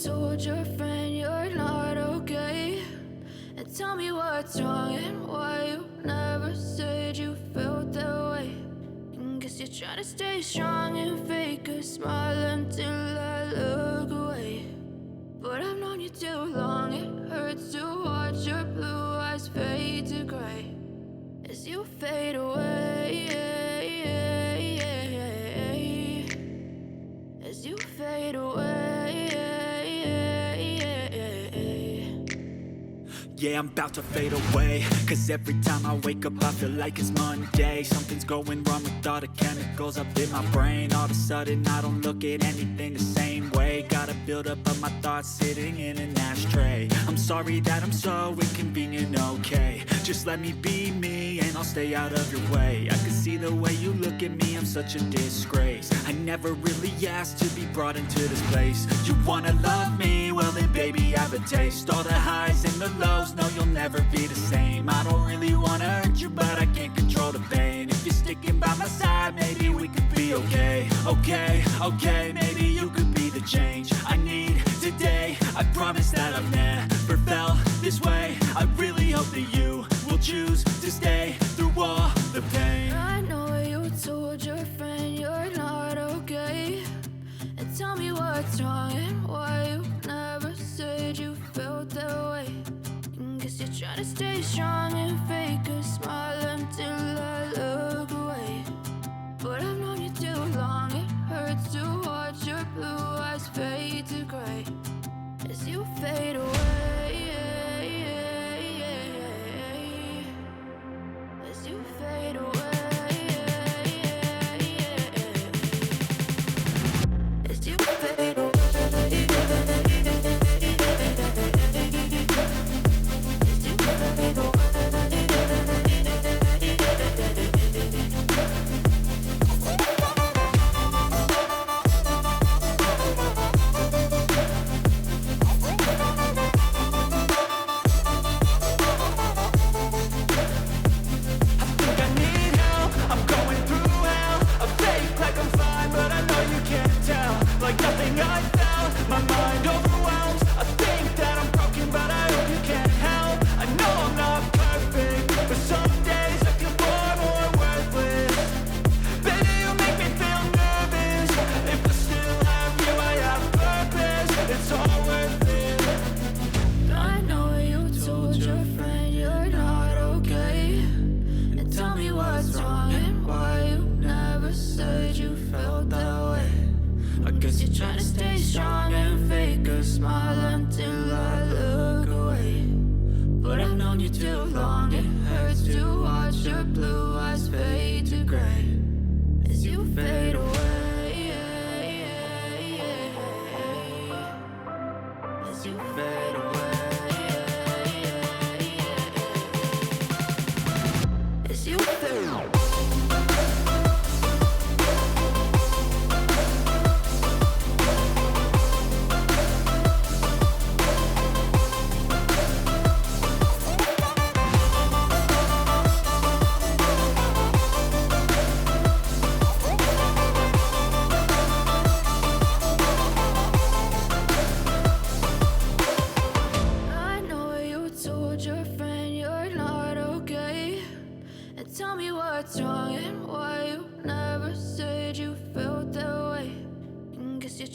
told your friend you're not okay, and tell me what's wrong and why you never said you felt that way. And guess you're trying to stay strong and fake a smile until I look away. But I've known you too long, it hurts to watch your blue eyes fade to gray as you fade away, as you fade away. Yeah, I'm about to fade away, cause every time I wake up I feel like it's Monday. Something's going wrong with all the chemicals up in my brain. All of a sudden I don't look at anything the same way. Gotta build up of my thoughts sitting in an ashtray. I'm sorry that I'm so inconvenient, okay. Just let me be me and I'll stay out of your way. I can see the way you look at me, I'm such a disgrace. I never really asked to be brought into this place. You wanna love me? Well then baby I have a taste. All the highs and the lows, no you'll never be the same. I don't really wanna hurt you but I can't control the pain. If you're sticking by my side maybe we could be okay. Okay, maybe you could be the change I need today. I promise that I've never felt this way. I really hope that you will choose to stay through all the pain. I know you told your friend you're not okay, and tell me what's wrong and why you never said you felt that way. And guess you're trying to stay strong and fake a smile until I look away. But I've known you too long, it hurts to watch your blue eyes fade to gray as you fade away, as you fade away, as you fade away.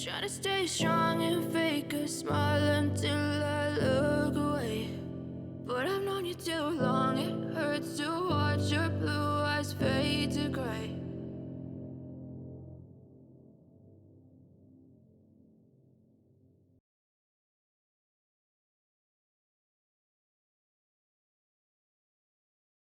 Try to stay strong and fake a smile until I look away. But I've known you too long.